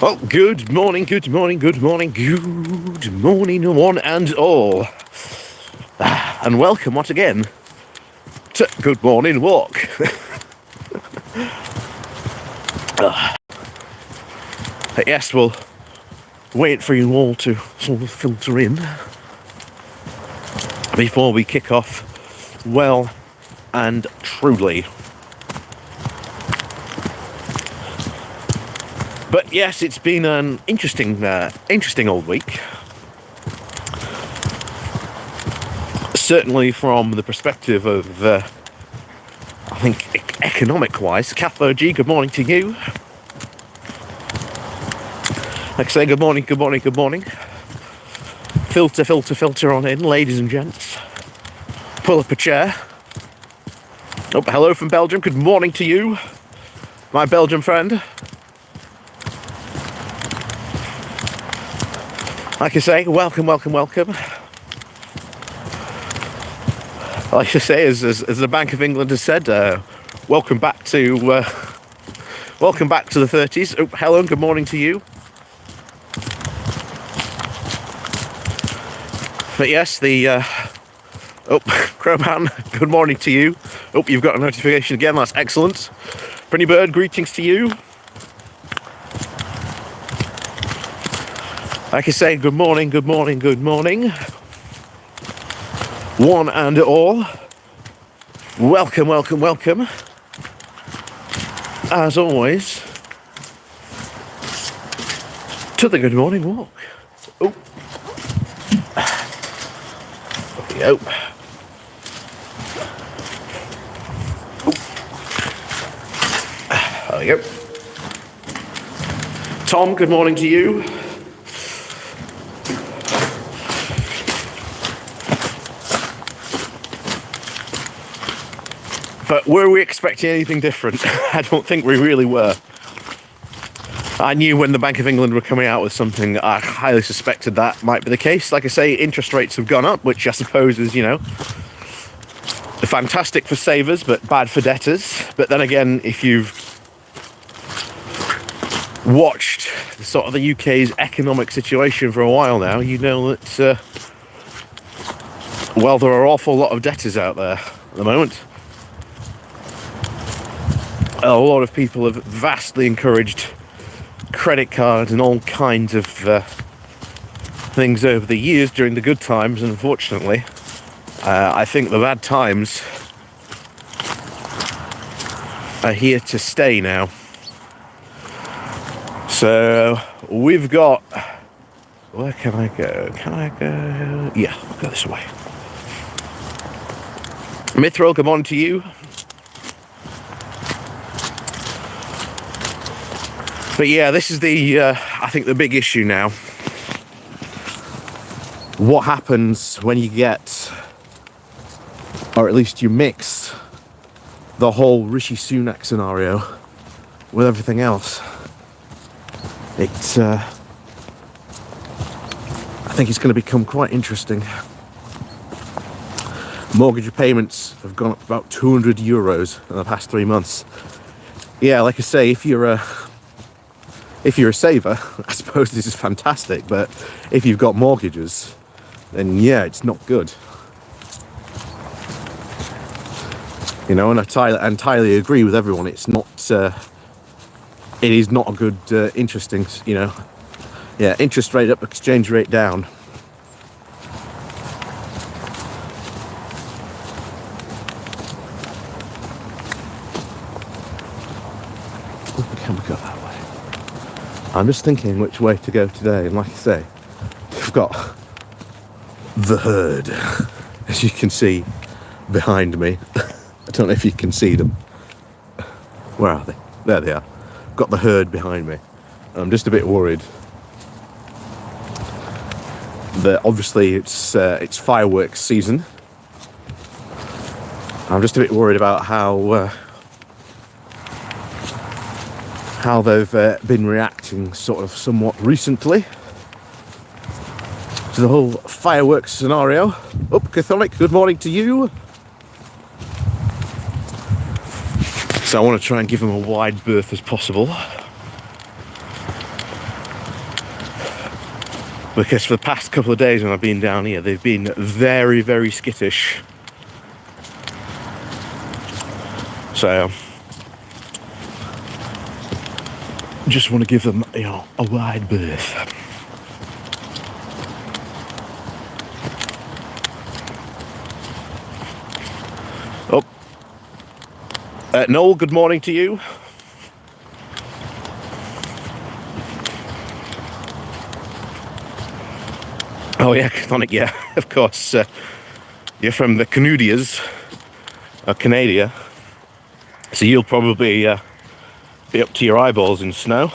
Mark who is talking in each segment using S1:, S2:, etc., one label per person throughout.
S1: Well, good morning, good morning, good morning, good morning, one and all. And welcome once again to Good Morning Walk. But yes, we'll wait for you all to sort of filter in before we kick off well and truly. But yes, it's been an interesting old week. Certainly from the perspective of, I think, economic-wise. Catho G, good morning to you. Like I say, good morning, good morning, good morning. Filter on in, ladies and gents. Pull up a chair. Oh, hello from Belgium. Good morning to you, my Belgian friend. Like I say, welcome. Like I say, as the Bank of England has said, welcome back to the 30s. Oh, Helen, good morning to you. But yes, Crowman, good morning to you. Oh, you've got a notification again. That's excellent. Pretty Bird, greetings to you. Like I say, good morning. One and all. Welcome. As always, to the Good Morning Walk. Oh. There we go. There we go. Tom, good morning to you. But were we expecting anything different? I don't think we really were. I knew when the Bank of England were coming out with something, I highly suspected that might be the case. Like I say, interest rates have gone up, which I suppose is, fantastic for savers, but bad for debtors. But then again, if you've watched sort of the UK's economic situation for a while now, you know that, there are an awful lot of debtors out there at the moment. A lot of people have vastly encouraged credit cards and all kinds of things over the years during the good times, and unfortunately, I think the bad times are here to stay now. So we've got... Where can I go? Yeah, I'll go this way. Mithril, come on to you. But yeah, this is I think the big issue now. What happens when you get, or at least you mix, the whole Rishi Sunak scenario with everything else? I think it's going to become quite interesting. Mortgage payments have gone up about €200 in the past 3 months. Yeah, like I say, if you're a saver, I suppose this is fantastic, but if you've got mortgages, then yeah, it's not good. And I entirely agree with everyone. It is not a good, interesting, interest rate up, exchange rate down. Can we go that way? I'm just thinking which way to go today, and like I say, we've got the herd, as you can see behind me. I don't know if you can see them. Where are they? There they are. Got the herd behind me. I'm just a bit worried that obviously it's fireworks season. I'm just a bit worried about how they've been reacting sort of somewhat recently to the whole fireworks scenario. Oh, Catholic, good morning to you. So I want to try and give them a wide berth as possible. Because for the past couple of days when I've been down here, they've been very, very skittish. So, just want to give them, a wide berth. Oh, Noel, good morning to you. Oh yeah, Chthonic, yeah, of course. You're from the Canadias, or Canada, so you'll probably be up to your eyeballs in snow.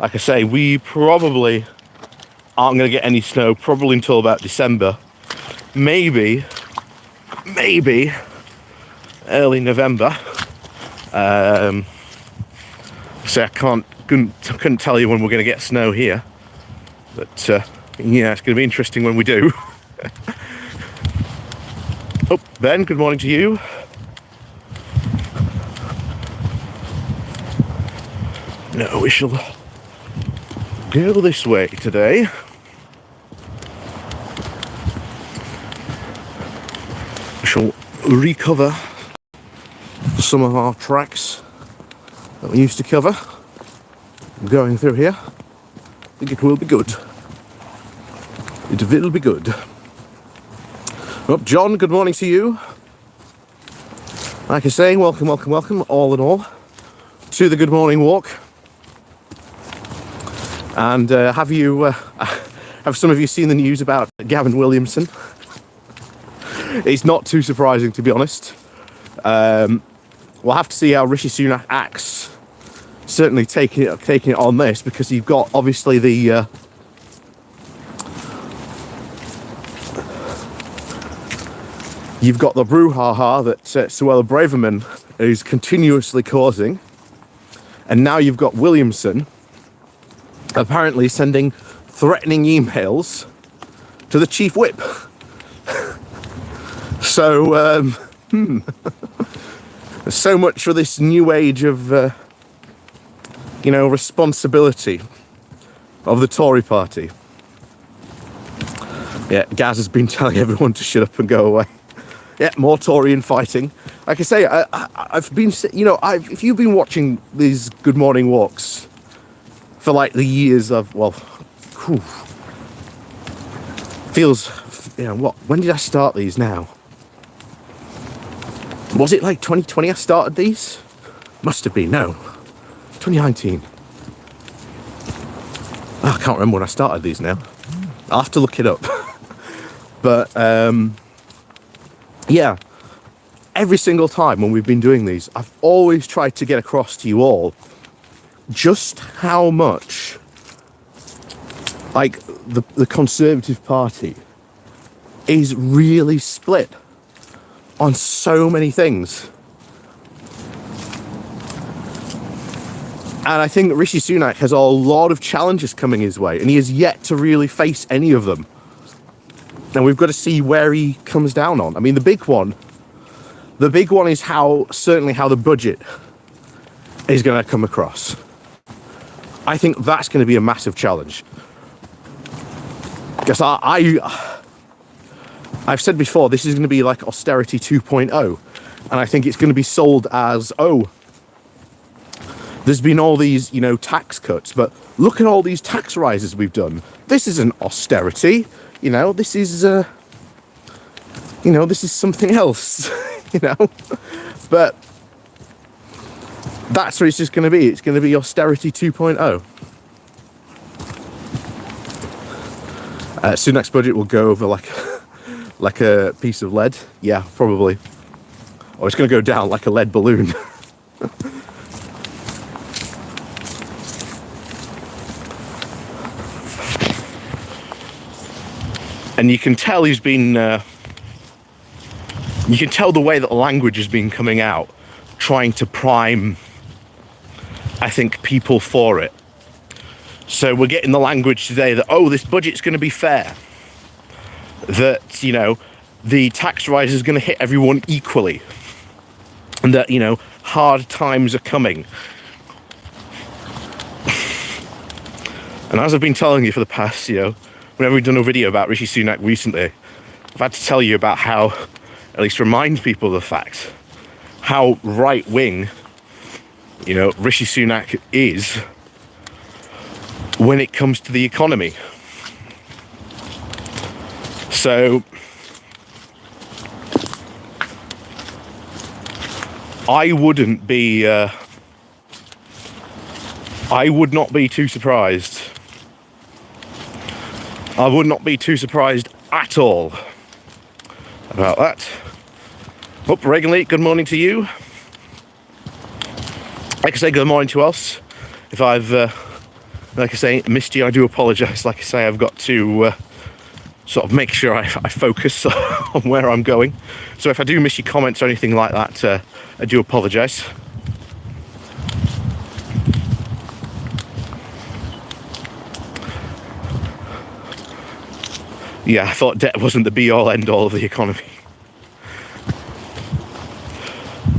S1: Like I say, we probably aren't going to get any snow probably until about December, maybe early November. So I couldn't tell you when we're going to get snow here, but yeah, it's going to be interesting when we do. Oh, Ben, good morning to you. No, we shall go this way today. We shall recover some of our tracks that we used to cover. Going through here, I think it will be good. It will be good. Oh, John, good morning to you. Like I say, welcome, all in all, to the Good Morning Walk. And have some of you seen the news about Gavin Williamson? It's not too surprising, to be honest. We'll have to see how Rishi Sunak acts. Certainly taking it on this, because you've got obviously the brouhaha that Suella Braverman is continuously causing, and now you've got Williamson apparently sending threatening emails to the chief whip. So, so much for this new age of, responsibility of the Tory party. Yeah, Gaz has been telling everyone to shut up and go away. Yeah, more Tory infighting. Like I say, I've been, if you've been watching these Good Morning Walks for like the years of, feels, when did I start these now? Was it like 2020 I started these? Must have been, no. 2019. I can't remember when I started these now. I'll have to look it up. But, yeah, every single time when we've been doing these, I've always tried to get across to you all just how much, like, the Conservative Party is really split on so many things. And I think that Rishi Sunak has a lot of challenges coming his way, and he has yet to really face any of them. And we've got to see where he comes down on. I mean, the big one is how the budget is going to come across. I think that's going to be a massive challenge. Because I've said before, this is going to be like austerity 2.0. And I think it's going to be sold as, there's been all these, tax cuts, but look at all these tax rises we've done. This isn't austerity. This is, this is something else, But that's what it's just going to be. It's going to be austerity 2.0. Sunak's budget will go over like a piece of lead. Yeah, probably. Or it's going to go down like a lead balloon. And you can tell he's been, you can tell the way that the language has been coming out, trying to prime, I think, people for it. So we're getting the language today that, this budget's going to be fair. That, the tax rise is going to hit everyone equally. And that, hard times are coming. And as I've been telling you for the past, whenever we've done a video about Rishi Sunak recently, I've had to tell you about how, at least remind people of the fact, how right-wing, Rishi Sunak is when it comes to the economy. So I would not be too surprised. I would not be too surprised at all about that. Regulate, good morning to you. Like I say, good morning to us. If I've, missed you, I do apologise. Like I say, I've got to sort of make sure I focus on where I'm going. So if I do miss your comments or anything like that, I do apologise. Yeah, I thought debt wasn't the be-all, end-all of the economy.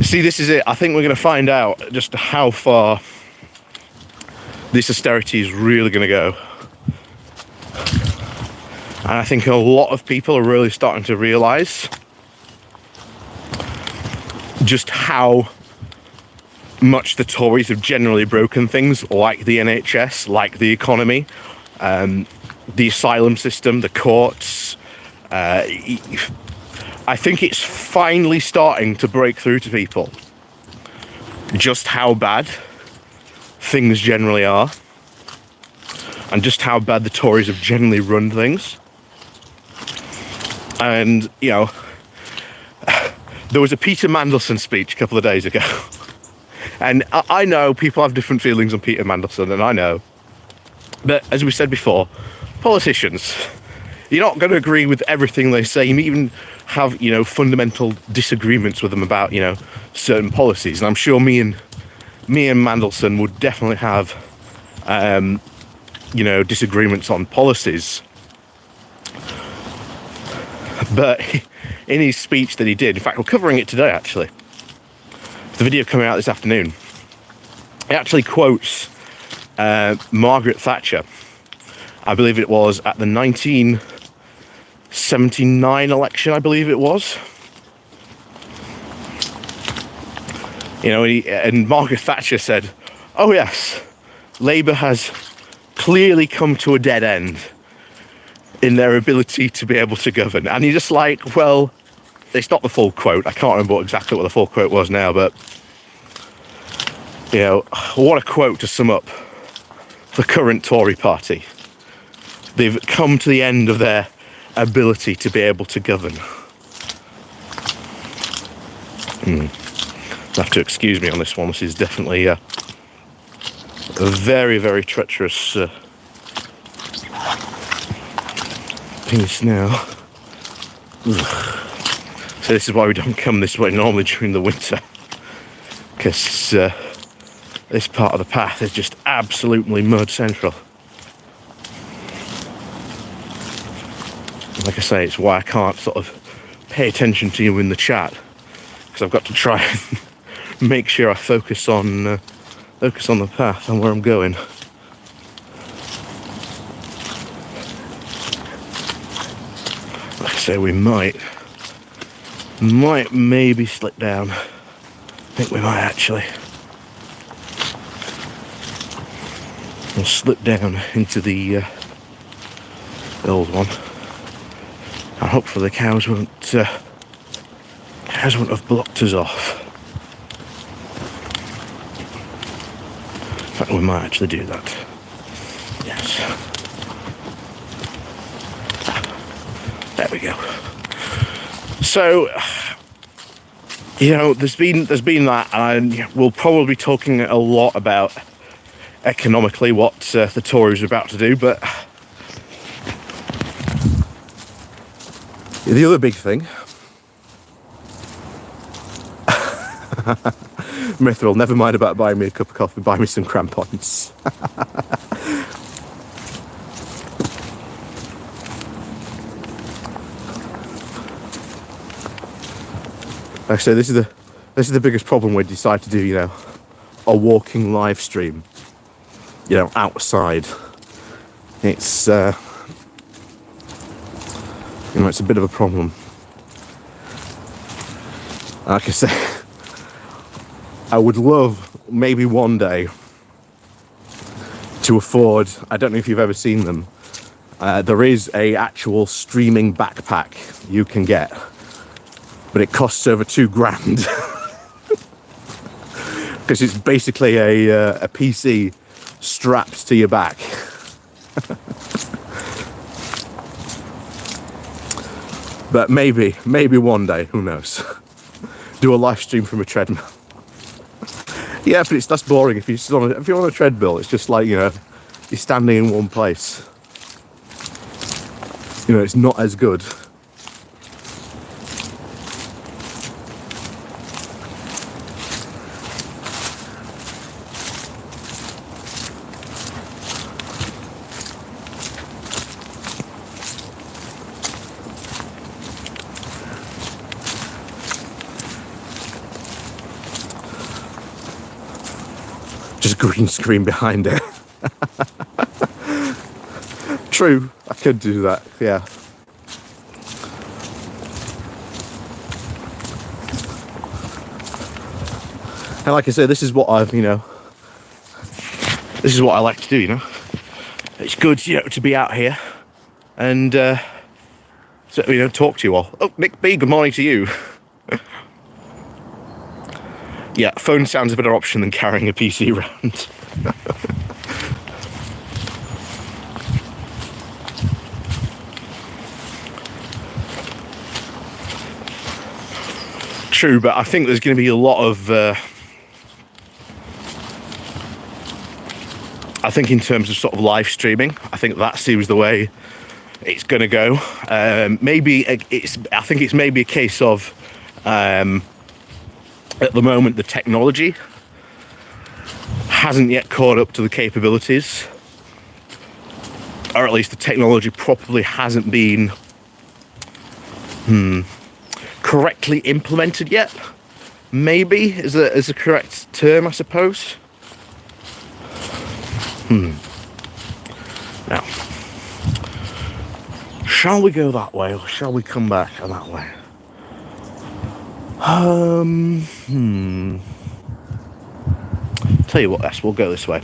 S1: See, this is it. I think we're going to find out just how far this austerity is really going to go. And I think a lot of people are really starting to realise just how much the Tories have generally broken things like the NHS, like the economy, the asylum system, the courts. I think it's finally starting to break through to people just how bad things generally are and just how bad the Tories have generally run things. And, there was a Peter Mandelson speech a couple of days ago. And I know people have different feelings on Peter Mandelson, and I know. But as we said before, politicians, you're not going to agree with everything they say. You even have, fundamental disagreements with them about, certain policies. And I'm sure me and Mandelson would definitely have, disagreements on policies. But in his speech that he did, in fact, we're covering it today, actually. The video coming out this afternoon. He actually quotes Margaret Thatcher. I believe it was at the 1979 election, I believe it was. And Margaret Thatcher said, "Oh yes, Labour has clearly come to a dead end in their ability to be able to govern." And you're just like, well, it's not the full quote. I can't remember exactly what the full quote was now, but, what a quote to sum up the current Tory party. They've come to the end of their ability to be able to govern. You'll have to excuse me on this one. This is definitely a very, very treacherous piece now. So this is why we don't come this way normally during the winter, because this part of the path is just absolutely mud central. Like I say, it's why I can't sort of pay attention to you in the chat, because I've got to try and make sure I focus on the path and where I'm going. Like I say, we might maybe slip down. I think we might actually. We'll slip down into the old one. And hopefully the cows won't have blocked us off. In fact, we might actually do that. Yes. There we go. So, there's been that, and we'll probably be talking a lot about economically what the Tories are about to do, but the other big thing, Mithril, never mind about buying me a cup of coffee, buy me some crampons. Actually, this is the biggest problem we decide to do, a walking live stream, outside. It's You know, it's a bit of a problem. Like I say, I would love maybe one day to afford, I don't know if you've ever seen them, there is a actual streaming backpack you can get, but it costs over £2,000 because it's basically a PC strapped to your back. But maybe one day, who knows? Do a live stream from a treadmill. Yeah, but that's boring. If you're on a treadmill, it's just like, you know, you're standing in one place. You know, it's not as good. Just green screen behind it. True, I could do that, yeah. And like I say, this is what I like to do, you know. It's good, you know, to be out here and, so, you know, talk to you all. Oh, Nick B, good morning to you. Yeah, phone sounds a better option than carrying a PC around. True, but I think there's going to be a lot of... I think in terms of sort of live streaming, I think that seems the way it's going to go. I think it's maybe a case of... at the moment, the technology hasn't yet caught up to the capabilities, or at least the technology probably hasn't been correctly implemented yet. Maybe is a correct term, I suppose. Now, shall we go that way, or shall we come back on that way? Tell you what, yes, we'll go this way.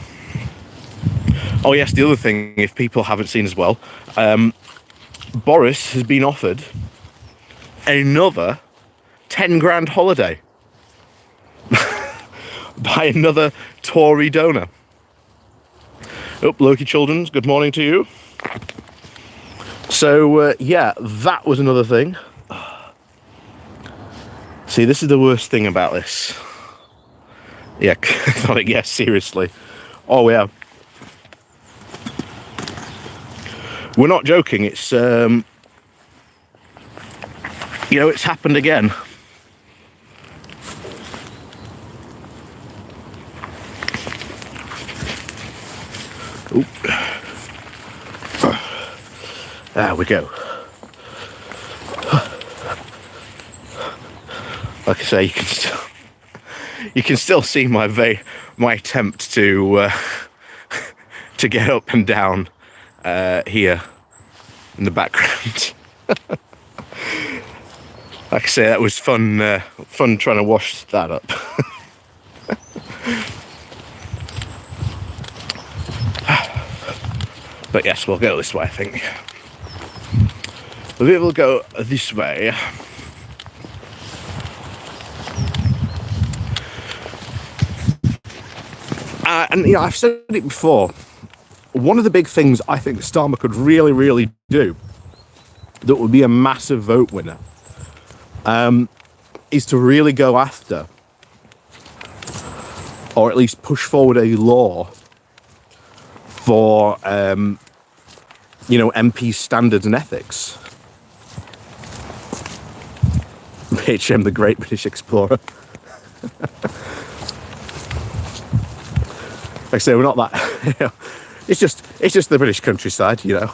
S1: Oh yes, the other thing, if people haven't seen as well, Boris has been offered another 10 grand holiday by another Tory donor. Oh, Loki Children's, good morning to you. So yeah, that was another thing. See, this is the worst thing about this. Yeah, yeah, seriously. Oh, yeah. We're not joking. It's, you know, it's happened again. Oop. There we go. Like I say, you can still see my attempt to get up and down here in the background. Like I say, that was fun trying to wash that up. But yes, we'll go this way, I think. We will go this way. And you know, I've said it before, one of the big things I think Starmer could really do that would be a massive vote winner is to really go after, or at least push forward, a law for you know, MP standards and ethics. HM, the Great British Explorer. Like I say, we're not that, you know, it's just the British countryside, you know.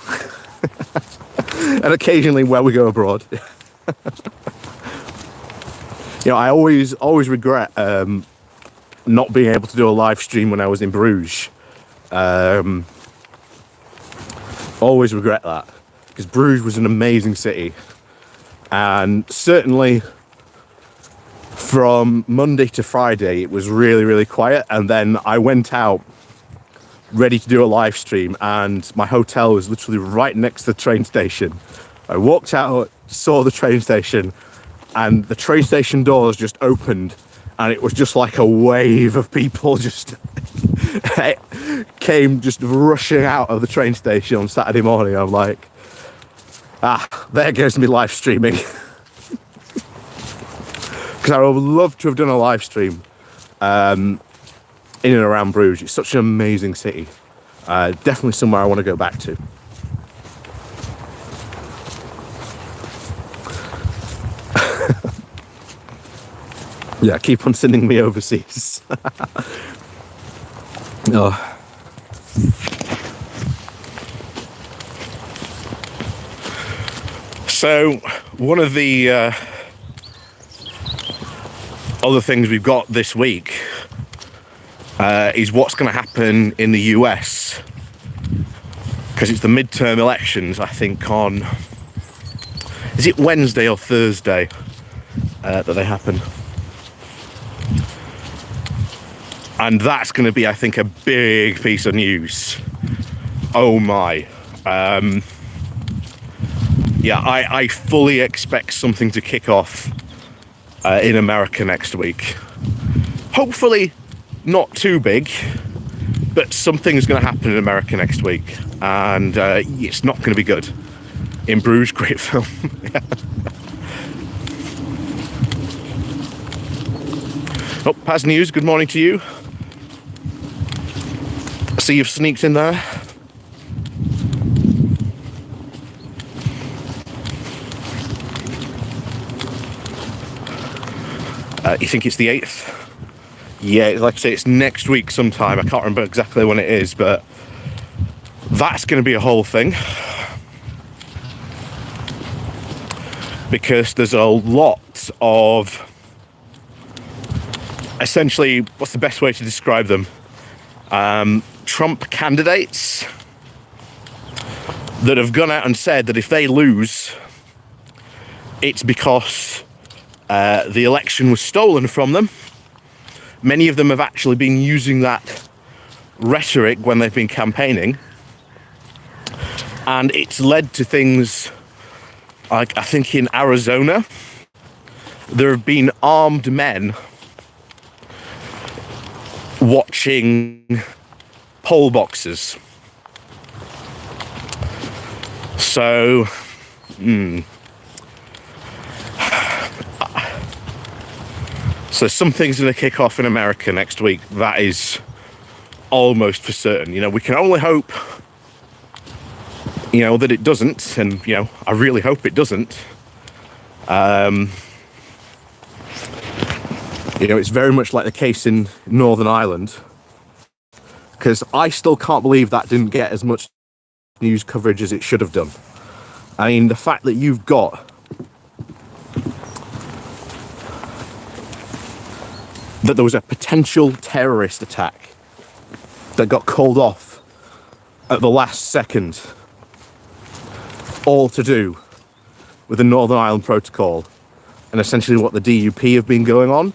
S1: And occasionally where we go abroad. You know, I always regret not being able to do a live stream when I was in Bruges. Always regret that, because Bruges was an amazing city, and certainly from Monday to Friday it was really, really quiet. And then I went out ready to do a live stream, and my hotel was literally right next to the train station. I walked out, saw the train station, and the train station doors just opened, and it was just like a wave of people just came just rushing out of the train station on Saturday morning. I'm like, there goes me live streaming. Because I would love to have done a live stream in and around Bruges. It's such an amazing city. Definitely somewhere I want to go back to. Yeah, keep on sending me overseas. Oh. So, one of the other things we've got this week is what's going to happen in the US, because it's the midterm elections, I think, on, is it Wednesday or Thursday that they happen? And that's going to be, I think, a big piece of news. Oh my. Yeah, I fully expect something to kick off in America next week. Hopefully not too big, but something's going to happen in America next week, and it's not going to be good. In Bruges, great film. Oh, Paz News, good morning to you. I see you've sneaked in there. You think it's the 8th? Yeah, like I say, it's next week sometime. I can't remember exactly when it is, but that's going to be a whole thing. Because there's a lot of, essentially, what's the best way to describe them? Trump candidates that have gone out and said that if they lose, it's because the election was stolen from them. Many of them have actually been using that rhetoric when they've been campaigning, and it's led to things like, I think in Arizona, there have been armed men watching poll boxes. So, so something's going to kick off in America next week. That is almost for certain. You know, we can only hope, you know, that it doesn't, and, you know, I really hope it doesn't. You know, it's very much like the case in Northern Ireland, because I still can't believe that didn't get as much news coverage as it should have done. I mean, the fact that you've got that there was a potential terrorist attack that got called off at the last second, all to do with the Northern Ireland Protocol and essentially what the DUP have been going on.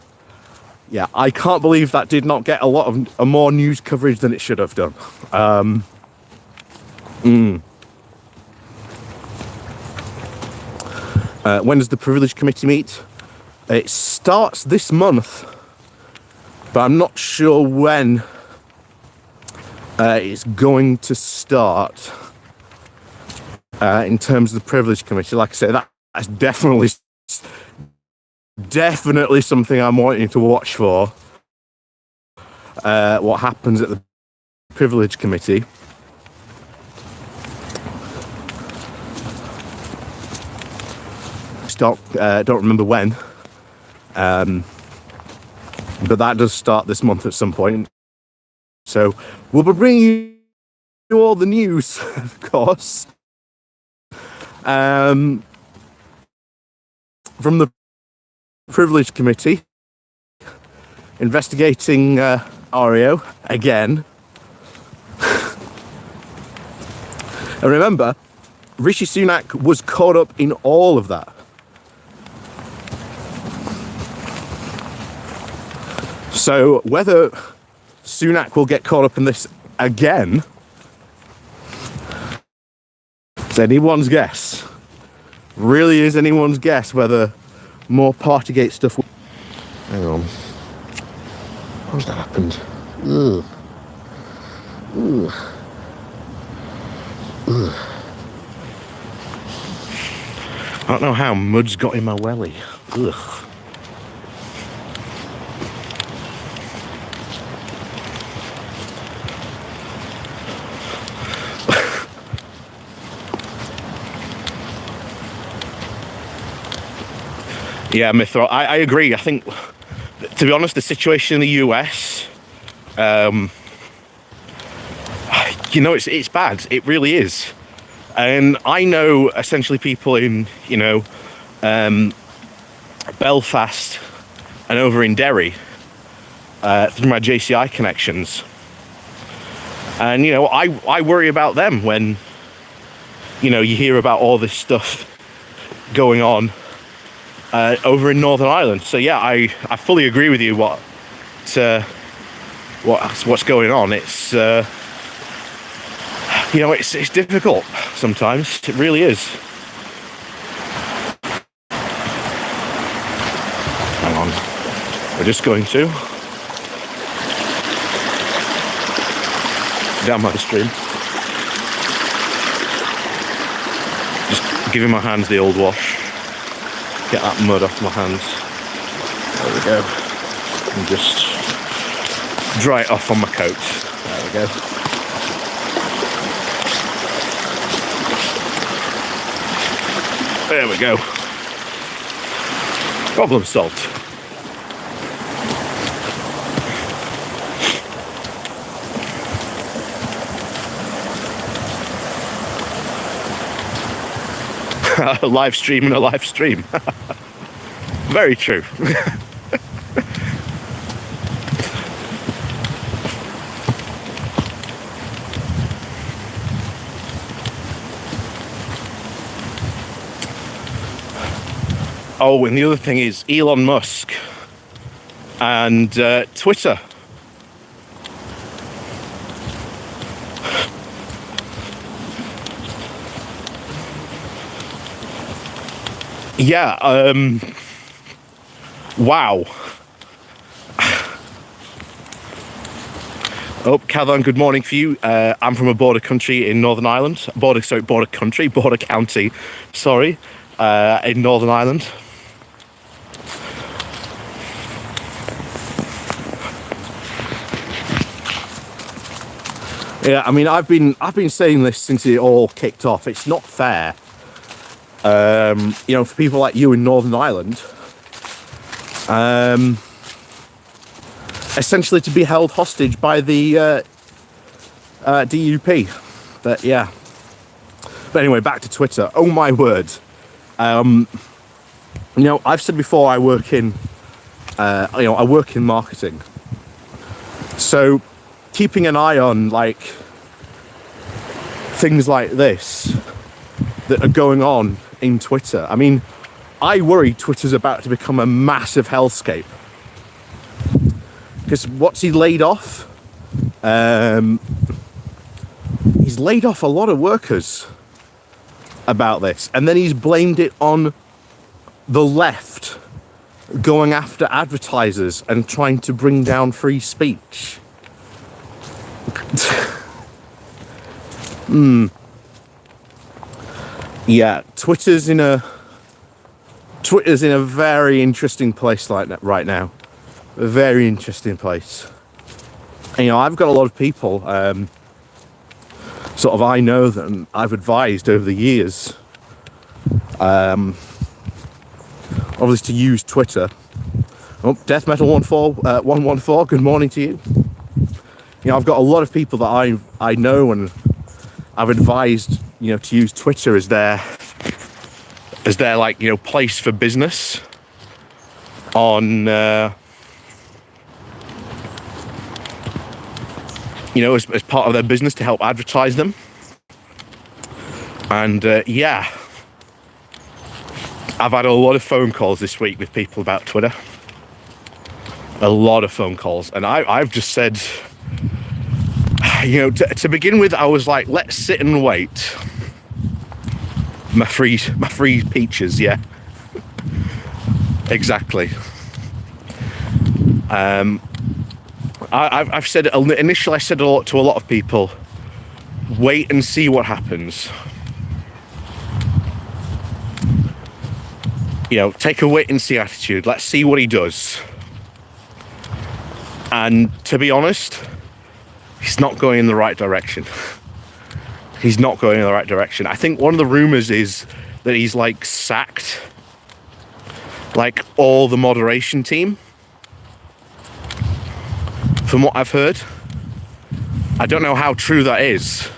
S1: Yeah, I can't believe that did not get a lot of more news coverage than it should have done. When does the Privilege Committee meet? It starts this month, but I'm not sure when it's going to start in terms of the Privilege Committee. Like I say, that's definitely something I'm wanting to watch for. What happens at the Privilege Committee. Don't remember when, but that does start this month at some point. So we'll be bringing you all the news, of course, from the Privilege Committee, investigating Ario again. And remember, Rishi Sunak was caught up in all of that. So whether Sunak will get caught up in this again, it's anyone's guess. Really is anyone's guess whether more Partygate stuff. Hang on. How's that happened? Ugh. Ugh. Ugh. I don't know how mud's got in my welly. Ugh. Yeah, Mithra, I agree. I think, to be honest, the situation in the US, you know, it's bad. It really is. And I know essentially people in, you know, Belfast and over in Derry through my JCI connections. And, you know, I worry about them when, you know, you hear about all this stuff going on over in Northern Ireland. So yeah, I fully agree with you what's going on. It's you know, it's difficult sometimes. It really is. Hang on, we're just going to down my stream. Just giving my hands the old wash. Get that mud off my hands. There we go. And just dry it off on my coat. There we go. There we go. Problem solved. A live stream and a live stream. Very true. Oh, and the other thing is Elon Musk and Twitter. Yeah, wow. Oh, Cathan, good morning for you. I'm from a border country in Northern Ireland. Border county, sorry, in Northern Ireland. Yeah, I mean, I've been saying this since it all kicked off. It's not fair. You know, for people like you in Northern Ireland, essentially to be held hostage by the DUP. But yeah. But anyway, back to Twitter. Oh my word. You know, I've said before I work in, I work in marketing. So keeping an eye on like things like this that are going on in Twitter. I mean, I worry Twitter's about to become a massive hellscape. Because what's he laid off? He's laid off a lot of workers about this. And then he's blamed it on the left going after advertisers and trying to bring down free speech. Yeah, Twitter's in a very interesting place right now. A very interesting place. And, you know, I've got a lot of people, sort of I know that I've advised over the years, obviously to use Twitter. Oh, Death Metal 114, good morning to you. You know, I've got a lot of people that I know and I've advised, you know, to use Twitter as their like, you know, place for business on, you know, as part of their business to help advertise them. And yeah, I've had a lot of phone calls this week with people about Twitter. A lot of phone calls. And I've just said, you know, to begin with, I was like, let's sit and wait. My free peaches, yeah. Exactly. I've said, initially I said to a lot of people, wait and see what happens. You know, take a wait and see attitude. Let's see what he does. And to be honest, he's not going in the right direction. He's not going in the right direction. I think one of the rumors is that he's like sacked like all the moderation team. From what I've heard. I don't know how true that is.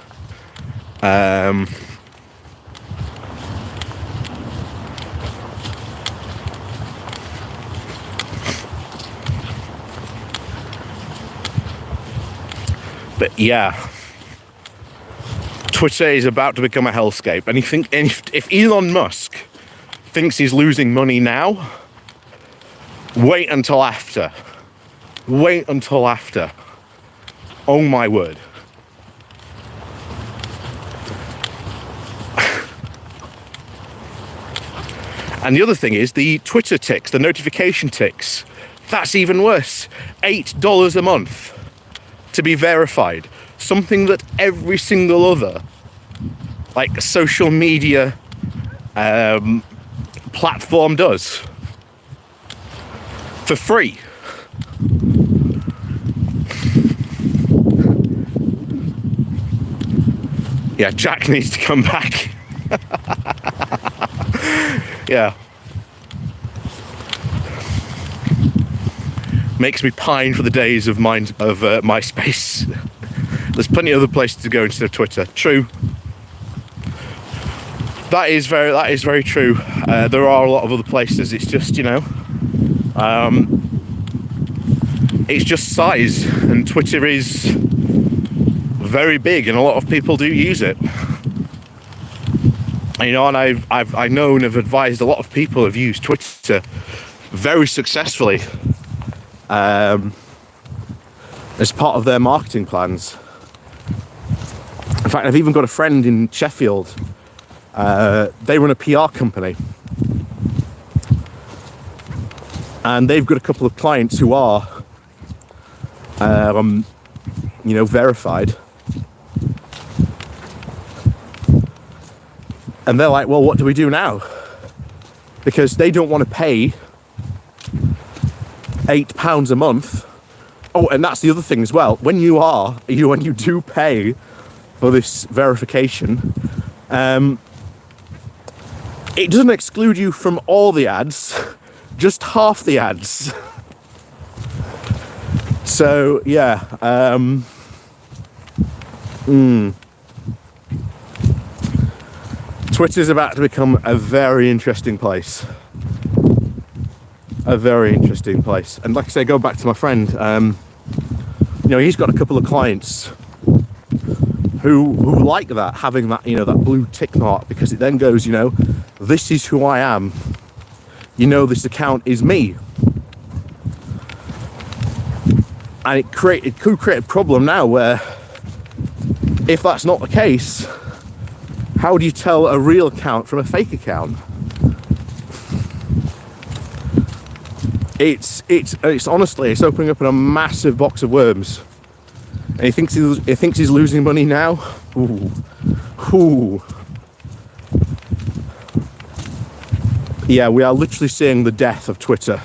S1: But yeah, Twitter is about to become a hellscape. And if Elon Musk thinks he's losing money now, wait until after. Wait until after. Oh my word. And the other thing is the Twitter ticks, the notification ticks. That's even worse. $8 a month to be verified. Something that every single other like social media platform does. For free. Yeah, Jack needs to come back. Yeah. Makes me pine for the days of MySpace. There's plenty of other places to go instead of Twitter. True. That is very true. There are a lot of other places. It's just, you know, it's just size, and Twitter is very big, and a lot of people do use it. You know, and I know and have advised a lot of people have used Twitter very successfully as part of their marketing plans. In fact, I've even got a friend in Sheffield. They run a PR company, and they've got a couple of clients who are, you know, verified. And they're like, well, what do we do now? Because they don't want to pay £8 a month. Oh, and that's the other thing as well. When you do pay for this verification, it doesn't exclude you from all the ads, just half the ads. So yeah, Twitter's about to become a very interesting place. A very interesting place. And like I say, go back to my friend, you know, he's got a couple of clients who like that, having that, you know, that blue tick mark, because it then goes, you know, this is who I am. You know, this account is me. And it could create a problem now where, if that's not the case, how do you tell a real account from a fake account? It's honestly, it's opening up a massive box of worms. And he thinks he's losing money now. Ooh. Yeah, we are literally seeing the death of Twitter,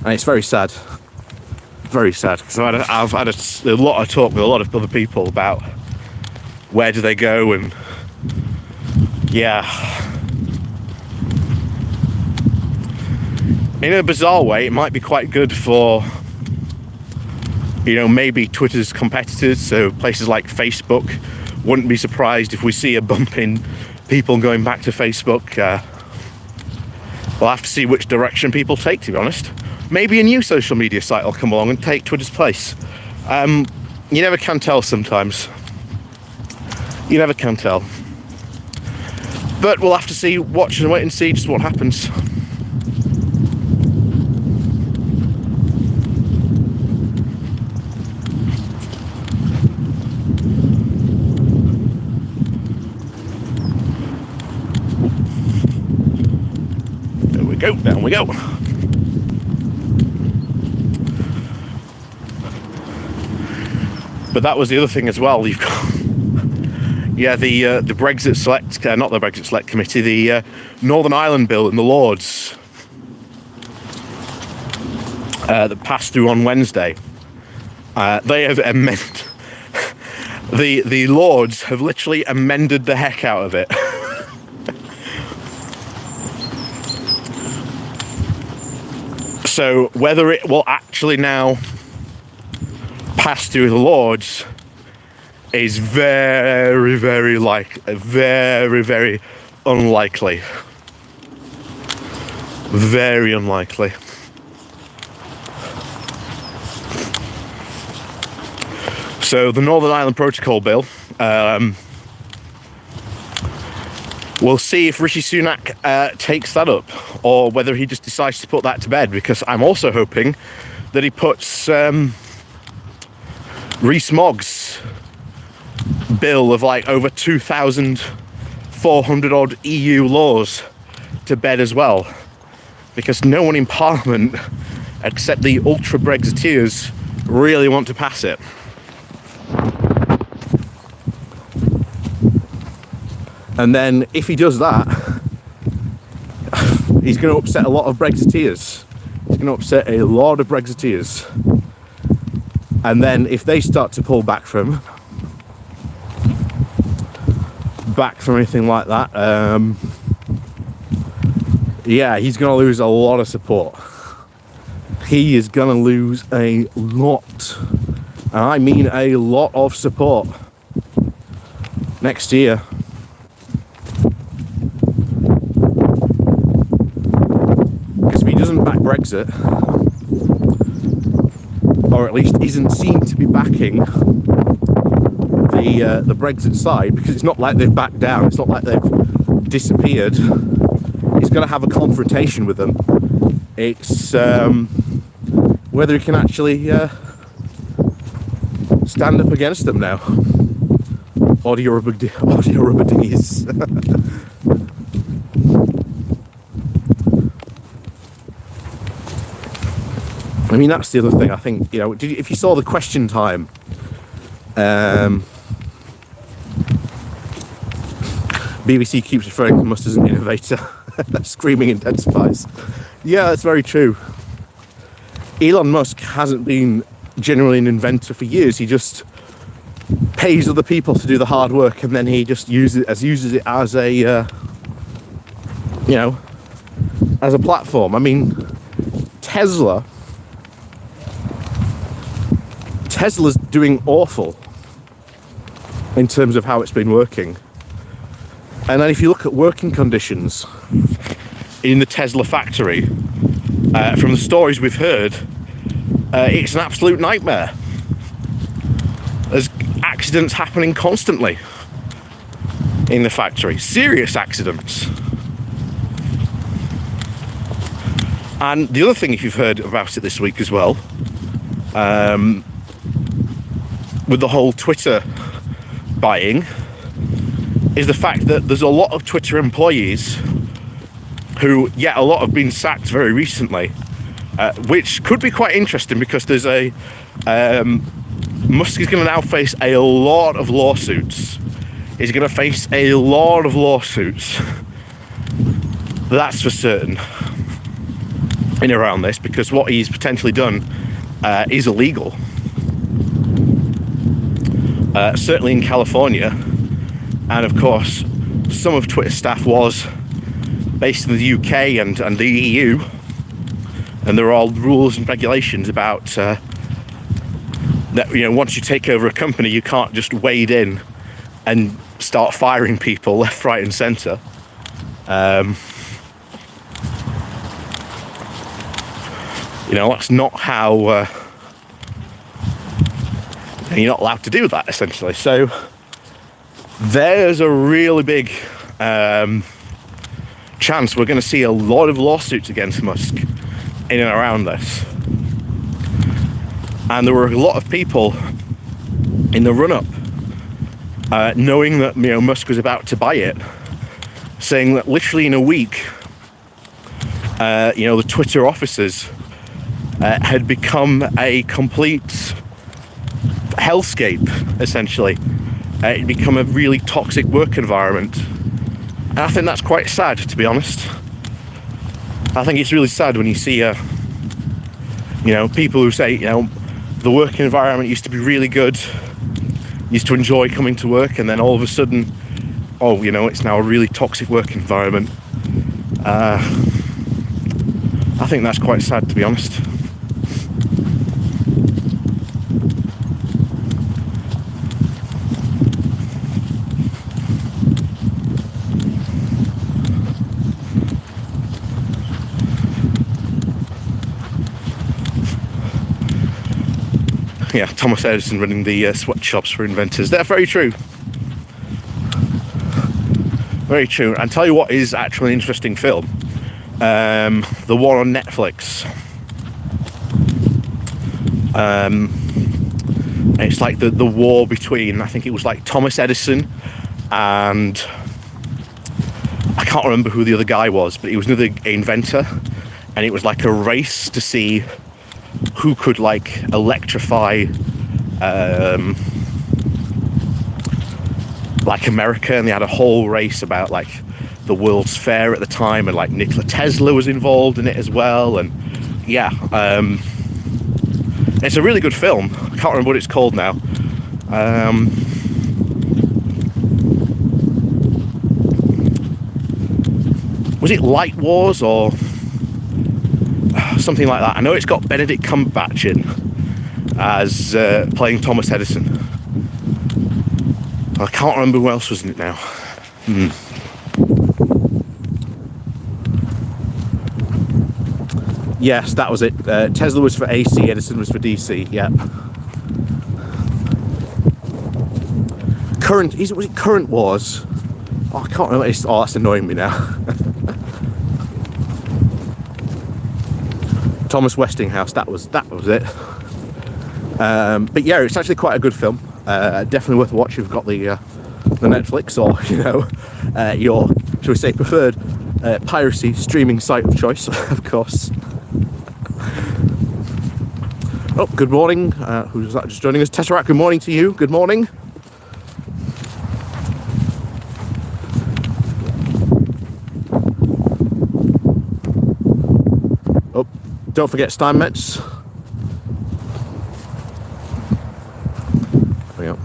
S1: and it's very sad. Very sad, because I've had a lot of talk with a lot of other people about where do they go, and yeah, in a bizarre way, it might be quite good for, you know, maybe Twitter's competitors, so places like Facebook. Wouldn't be surprised if we see a bump in people going back to Facebook. We'll have to see which direction people take, to be honest. Maybe a new social media site will come along and take Twitter's place. You never can tell sometimes. You never can tell. But we'll have to see, watch and wait and see just what happens. There we go, down we go. But that was the other thing as well. You've got, yeah, the Brexit Select, not the Brexit Select Committee, the Northern Ireland Bill in the Lords that passed through on Wednesday. They have amended. The Lords have literally amended the heck out of it. So whether it will actually now pass through the Lords is very, very unlikely. Very unlikely. So the Northern Ireland Protocol Bill, we'll see if Rishi Sunak takes that up, or whether he just decides to put that to bed, because I'm also hoping that he puts Rees-Mogg's bill of like over 2,400 odd EU laws to bed as well, because no one in Parliament except the ultra Brexiteers really want to pass it. And then if he does that, he's going to upset a lot of Brexiteers. He's going to upset a lot of Brexiteers. And then if they start to pull back from anything like that, yeah, he's going to lose a lot of support. He is going to lose a lot, and I mean a lot of support next year. Because if he doesn't back Brexit, or at least isn't seen to be backing the Brexit side, because it's not like they've backed down, it's not like they've disappeared. He's going to have a confrontation with them. It's whether he can actually stand up against them now. Audio rubber dinghies. I mean, that's the other thing. I think, you know, if you saw the question time, BBC keeps referring to Musk as an innovator. Screaming intensifies. Yeah, that's very true. Elon Musk hasn't been generally an inventor for years. He just pays other people to do the hard work, and then he just uses it as a you know, as a platform. I mean, Tesla's doing awful in terms of how it's been working. And then if you look at working conditions in the Tesla factory, from the stories we've heard, it's an absolute nightmare. There's accidents happening constantly in the factory, serious accidents. And the other thing, if you've heard about it this week as well, with the whole Twitter buying, is the fact that there's a lot of Twitter employees who, yeah, a lot have been sacked very recently, which could be quite interesting, because there's a Musk is going to now face a lot of lawsuits. He's going to face a lot of lawsuits. That's for certain. In around this, because what he's potentially done is illegal. Certainly in California, and of course some of Twitter staff was based in the UK and the EU, and there are all rules and regulations about that, you know, once you take over a company, you can't just wade in and start firing people left, right and centre. You know, that's not how you're not allowed to do that, essentially. So there's a really big chance we're going to see a lot of lawsuits against Musk in and around this. And there were a lot of people in the run-up, knowing that Musk was about to buy it, saying that literally in a week, the Twitter offices had become a complete hellscape, essentially. It'd become a really toxic work environment. And I think that's quite sad, to be honest. I think it's really sad when you see, people who say, the work environment used to be really good, used to enjoy coming to work, and then all of a sudden, it's now a really toxic work environment. I think that's quite sad, to be honest. Yeah, Thomas Edison running the sweatshops for inventors. They're very true. Very true. And tell you what is actually an interesting film. The one on Netflix. It's like the war between, I think it was like Thomas Edison and I can't remember who the other guy was, but he was another inventor, and it was like a race to see who could like electrify like America, and they had a whole race about like the World's Fair at the time, and like Nikola Tesla was involved in it as well. And yeah, it's a really good film. I can't remember what it's called now. Was it Light Wars or something like that? I know it's got Benedict Cumberbatch in as playing Thomas Edison. I can't remember who else was in it now. Yes, that was it. Tesla was for AC, Edison was for DC. Yeah. Was it Current Wars? Oh, I can't remember. Oh, that's annoying me now. Thomas Westinghouse. That was it. But yeah, it's actually quite a good film. Definitely worth a watch if you've got the Netflix or your, shall we say, preferred piracy streaming site of choice, of course. Oh, good morning. Who's that just joining us? Tesseract, good morning to you. Good morning. Oh, don't forget Steinmetz. There we go.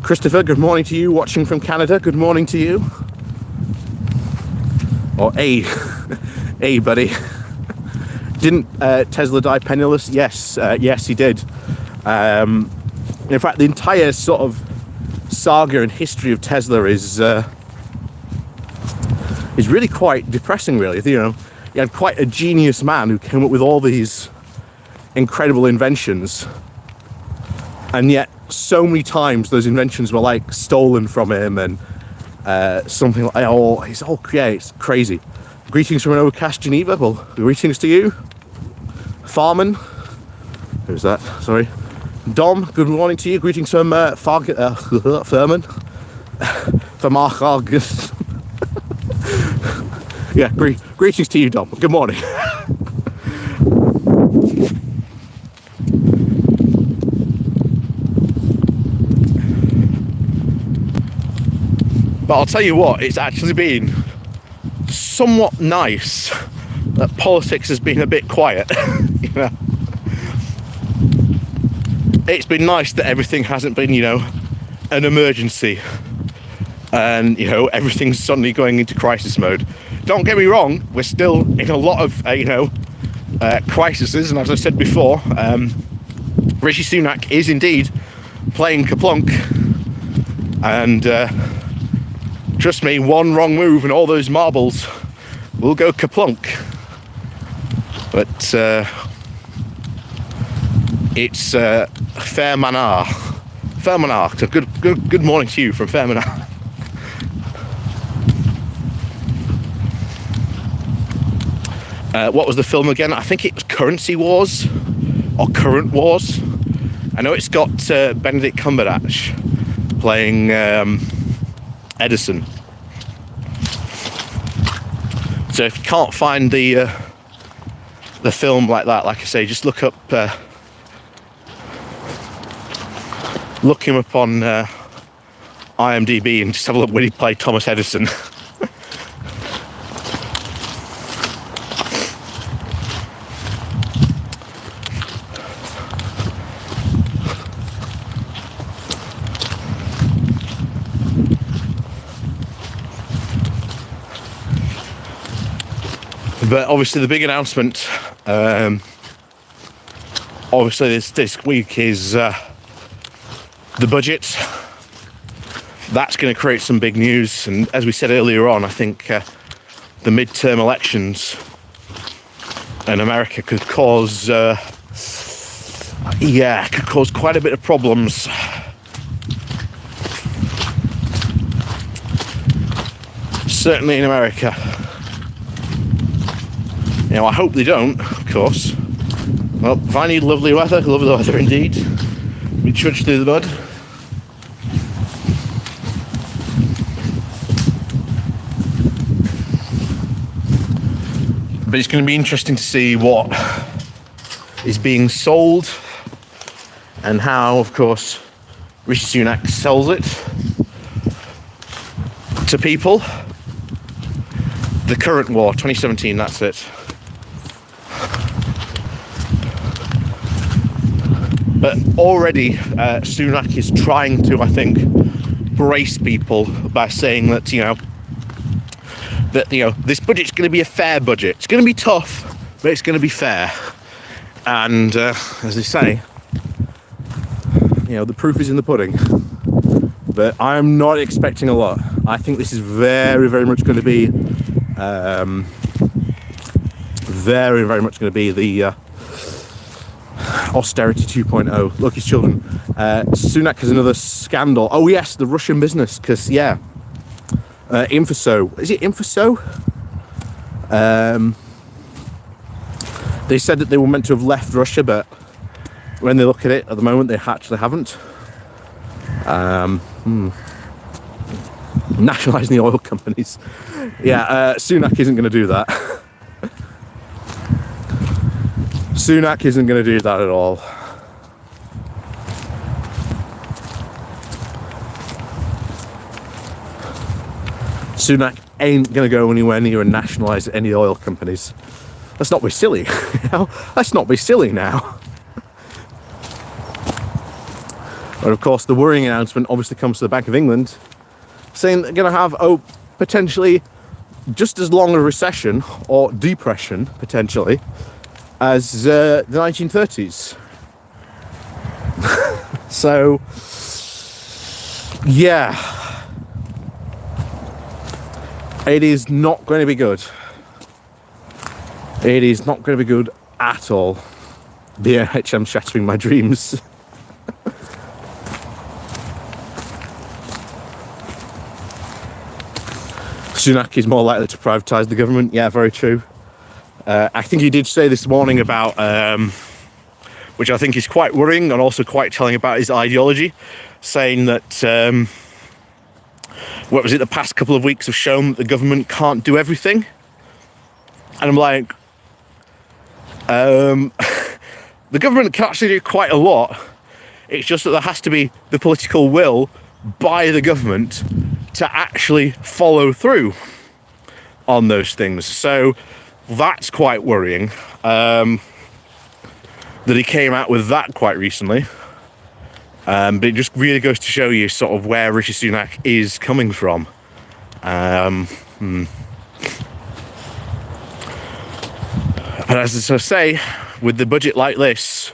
S1: Christopher, good morning to you, watching from Canada. Good morning to you. Or hey, buddy. Didn't Tesla die penniless? Yes, yes, he did. In fact, the entire sort of saga and history of Tesla is really quite depressing, really. You had quite a genius man who came up with all these incredible inventions, and yet so many times those inventions were like stolen from him, and something like it's crazy. Greetings from an overcast Geneva. Well, greetings to you, Farman. Who's that? Sorry, Dom. Good morning to you. Greetings from Furman. From August. Yeah, greetings to you, Dom. Good morning. But I'll tell you what, it's actually been somewhat nice that politics has been a bit quiet. It's been nice that everything hasn't been, an emergency, and everything's suddenly going into crisis mode. Don't get me wrong, we're still in a lot of crises, and as I said before, Rishi Sunak is indeed playing Kaplunk. And trust me, one wrong move and all those marbles will go kaplunk. But it's fair manner. Fair manner. So good morning to you from fair manner. What was the film again? I think it was Currency Wars or Current Wars. I know it's got Benedict Cumberbatch playing Edison. So if you can't find the film like that, like I say, just look him up on IMDb and just have a look when he played Thomas Edison. But obviously the big announcement, obviously this week is the budget. That's going to create some big news, and as we said earlier on, I think the midterm elections in America could cause, could cause quite a bit of problems. Certainly in America. You know, I hope they don't, of course. Well, if I need lovely weather indeed. We trudge through the mud. But it's going to be interesting to see what is being sold and how, of course, Rishi Sunak sells it to people. The current war, 2017, that's it. But already Sunak is trying to, I think, brace people by saying that, this budget's going to be a fair budget. It's going to be tough, but it's going to be fair. And as they say, the proof is in the pudding. But I'm not expecting a lot. I think this is very, very much going to be, very, very much going to be the austerity 2.0. Look, his children. Sunak has another scandal. Oh yes, the Russian business, because Infoso. Is it Infoso? They said that they were meant to have left Russia, but when they look at it at the moment, they actually haven't. Nationalising the oil companies. Sunak isn't going to do that. Sunak isn't going to do that at all. Sunak ain't going to go anywhere near and nationalise any oil companies. Let's not be silly. Let's not be silly now. But of course, the worrying announcement obviously comes to the Bank of England, saying they're going to have potentially just as long a recession or depression potentially as the 1930s. So, it is not going to be good. It is not going to be good at all. I'm shattering my dreams. Sunak is more likely to privatise the government. Yeah, very true. I think he did say this morning about, which I think is quite worrying and also quite telling about his ideology, saying that, the past couple of weeks have shown that the government can't do everything. And I'm like, the government can actually do quite a lot. It's just that there has to be the political will by the government to actually follow through on those things. So that's quite worrying, that he came out with that quite recently. But it just really goes to show you sort of where Rishi Sunak is coming from. But as I say, with the budget like this,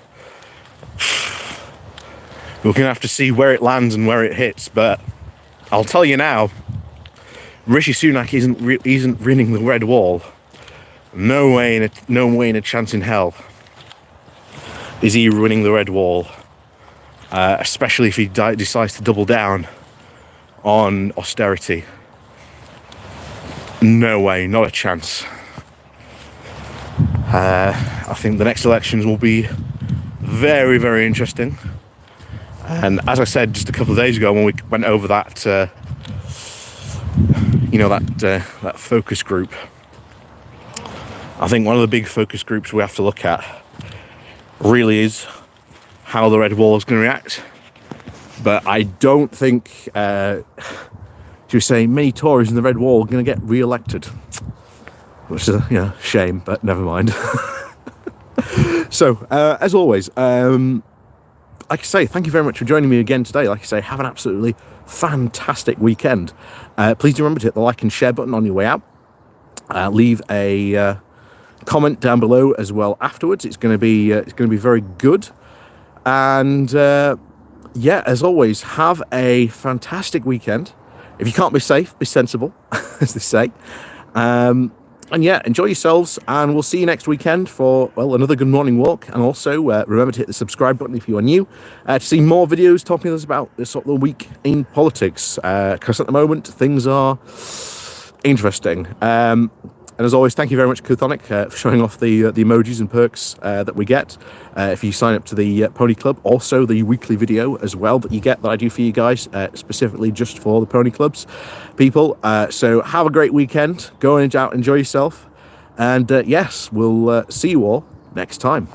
S1: we're going to have to see where it lands and where it hits. But I'll tell you now, Rishi Sunak isn't winning the red wall. No way in a chance in hell is he winning the red wall. Especially if he decides to double down on austerity. No way, not a chance. I think the next elections will be very, very interesting. And as I said just a couple of days ago when we went over that, that focus group, I think one of the big focus groups we have to look at really is how the red wall is going to react. But I don't think, should we say, many Tories in the red wall are going to get re-elected. Which is a shame, but never mind. So, as always, like I say, thank you very much for joining me again today. Like I say, have an absolutely fantastic weekend. Please do remember to hit the like and share button on your way out. Leave a comment down below as well afterwards. It's going to be very good. And as always, have a fantastic weekend. If you can't be safe, be sensible, as they say. And enjoy yourselves, and we'll see you next weekend for, another Good Morning Walk. And also, remember to hit the subscribe button if you are new, to see more videos talking to us about this sort of week in politics, because at the moment, things are interesting. And as always, thank you very much, Kuthonic, for showing off the emojis and perks that we get if you sign up to the Pony Club. Also, the weekly video as well that you get that I do for you guys, specifically just for the Pony Clubs people. So have a great weekend. Go out, enjoy yourself. And yes, we'll see you all next time.